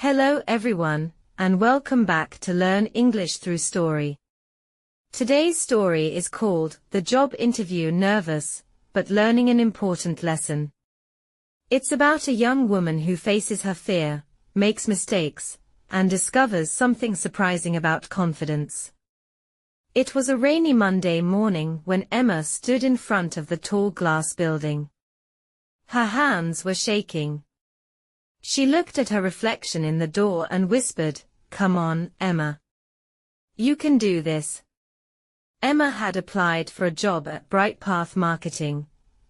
Hello everyone, and welcome back to Learn English Through Story. Today's story is called The Job Interview Nervous, but Learning an Important Lesson. It's about a young woman who faces her fear, makes mistakes, and discovers something surprising about confidence. It was a rainy Monday morning when Emma stood in front of the tall glass building. Her hands were shaking. She looked at her reflection in the door and whispered, "Come on, Emma. You can do this." Emma had applied for a job at Bright Path Marketing,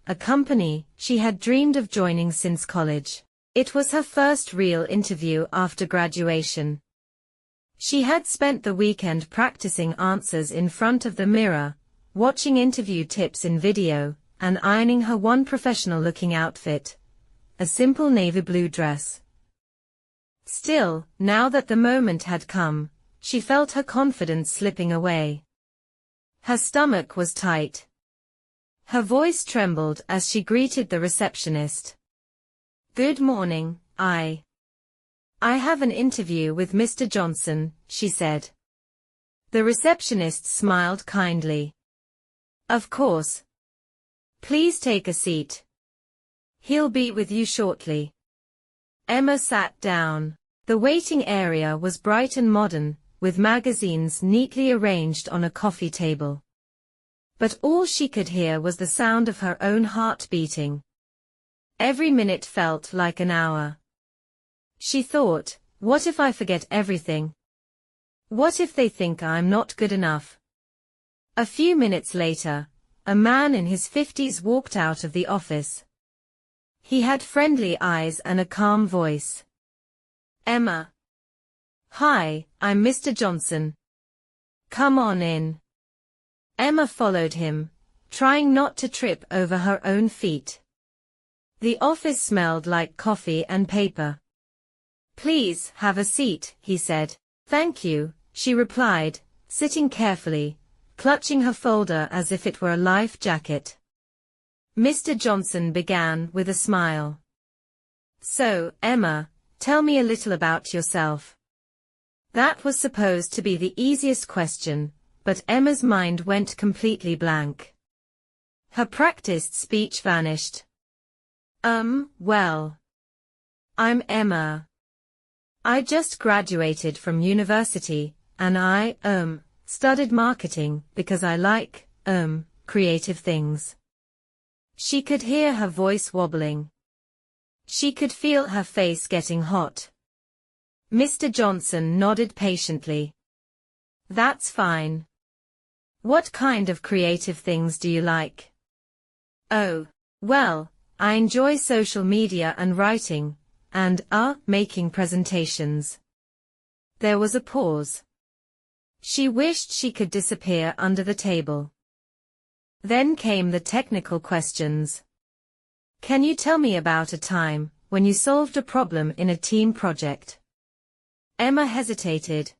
a company she had dreamed of joining since college. It was her first real interview after graduation. She had spent the weekend practicing answers in front of the mirror, watching interview tips in video, and ironing her one professional-looking outfit, a simple navy blue dress. Still, now that the moment had come, she felt her confidence slipping away. Her stomach was tight. Her voice trembled as she greeted the receptionist. "Good morning, I have an interview with Mr. Johnson," she said. The receptionist smiled kindly. "Of course. Please take a seat. He'll be with you shortly." Emma sat down. The waiting area was bright and modern, with magazines neatly arranged on a coffee table. But all she could hear was the sound of her own heart beating. Every minute felt like an hour. She thought, what if I forget everything? What if they think I'm not good enough? A few minutes later, a man in his 50s walked out of the office. He had friendly eyes and a calm voice. "Emma. Hi, I'm Mr. Johnson. Come on in." Emma followed him, trying not to trip over her own feet. The office smelled like coffee and paper. "Please have a seat," he said. "Thank you," she replied, sitting carefully, clutching her folder as if it were a life jacket. Mr. Johnson began with a smile. "So, Emma, tell me a little about yourself." That was supposed to be the easiest question, but Emma's mind went completely blank. Her practiced speech vanished. Well. I'm Emma. I just graduated from university, and I, studied marketing because I like, creative things." She could hear her voice wobbling. She could feel her face getting hot. Mr. Johnson nodded patiently. "That's fine. What kind of creative things do you like?" "Oh, well, I enjoy social media and writing, and, making presentations." There was a pause. She wished she could disappear under the table. Then came the technical questions. "Can you tell me about a time when you solved a problem in a team project?" Emma hesitated.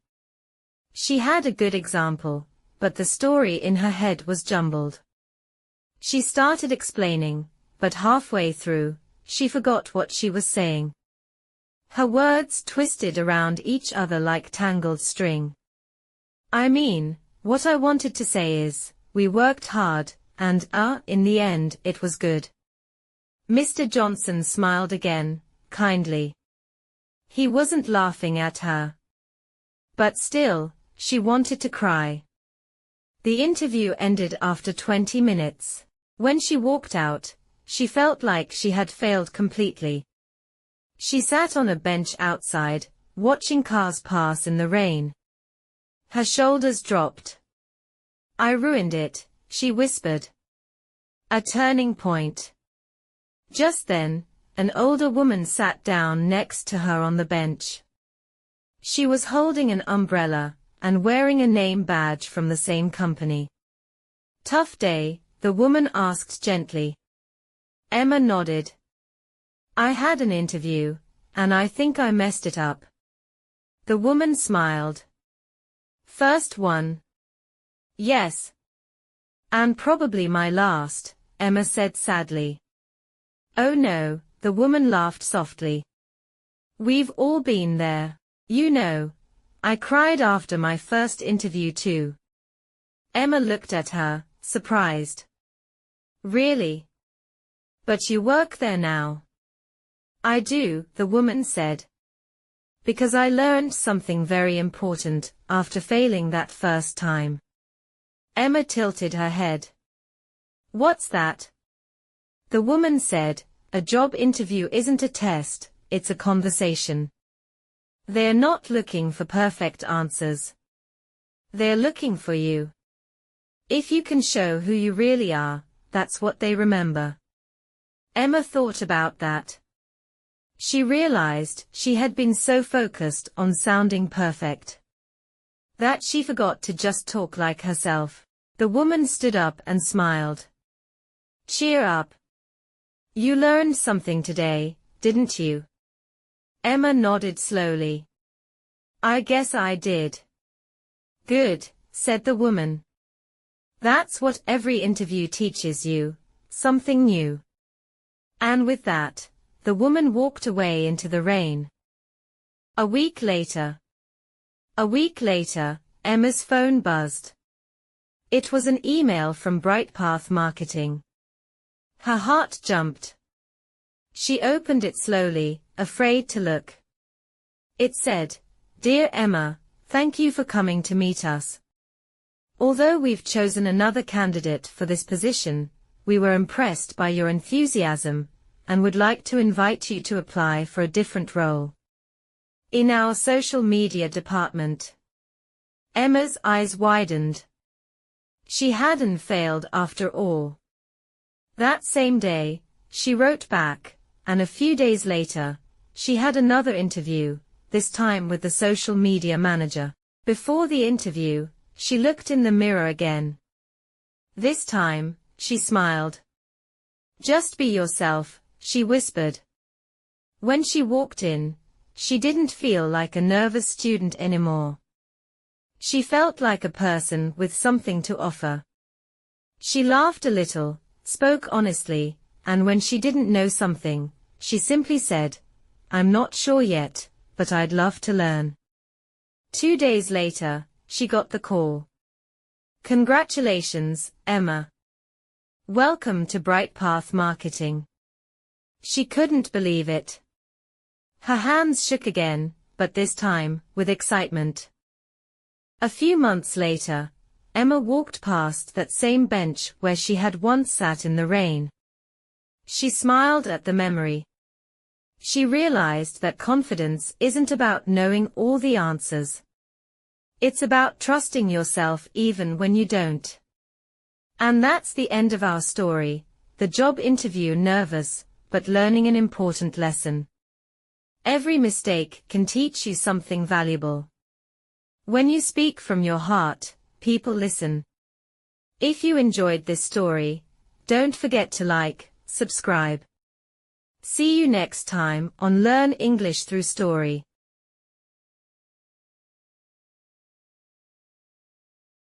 She had a good example, but the story in her head was jumbled. She started explaining, but halfway through, she forgot what she was saying. Her words twisted around each other like tangled string. "I mean, what I wanted to say is, we worked hard, and, in the end, it was good." Mr. Johnson smiled again, kindly. He wasn't laughing at her. But still, she wanted to cry. The interview ended after 20 minutes. When she walked out, she felt like she had failed completely. She sat on a bench outside, watching cars pass in the rain. Her shoulders dropped. "I ruined it," she whispered. A turning point. Just then, an older woman sat down next to her on the bench. She was holding an umbrella, and wearing a name badge from the same company. "Tough day?" the woman asked gently. Emma nodded. "I had an interview, and I think I messed it up." The woman smiled. "First one?" "Yes. And probably my last," Emma said sadly. "Oh no," the woman laughed softly. We've all been there. You know, I cried after my first interview too. Emma looked at her, surprised. Really? But you work there now. I do, the woman said. Because I learned something very important after failing that first time. Emma tilted her head. What's that? The woman said, a job interview isn't a test, it's a conversation. They're not looking for perfect answers. They're looking for you. If you can show who you really are, that's what they remember. Emma thought about that. She realized she had been so focused on sounding perfect that she forgot to just talk like herself. The woman stood up and smiled. Cheer up. You learned something today, didn't you? Emma nodded slowly. I guess I did. Good, said the woman. That's what every interview teaches you, something new. And with that, the woman walked away into the rain. A week later, Emma's phone buzzed. It was an email from Bright Path Marketing. Her heart jumped. She opened it slowly, afraid to look. It said, Dear Emma, thank you for coming to meet us. Although we've chosen another candidate for this position, we were impressed by your enthusiasm and would like to invite you to apply for a different role in our social media department. Emma's eyes widened. She hadn't failed after all. That same day, she wrote back, and a few days later, she had another interview, this time with the social media manager. Before the interview, she looked in the mirror again. This time, she smiled. Just be yourself, she whispered. When she walked in, she didn't feel like a nervous student anymore. She felt like a person with something to offer. She laughed a little, spoke honestly, and when she didn't know something, she simply said, I'm not sure yet, but I'd love to learn. 2 days later, she got the call. Congratulations, Emma. Welcome to Bright Path Marketing. She couldn't believe it. Her hands shook again, but this time, with excitement. A few months later, Emma walked past that same bench where she had once sat in the rain. She smiled at the memory. She realized that confidence isn't about knowing all the answers. It's about trusting yourself even when you don't. And that's the end of our story, the job interview nervous, but learning an important lesson. Every mistake can teach you something valuable. When you speak from your heart, people listen. If you enjoyed this story, don't forget to like, subscribe. See you next time on Learn English Through Story.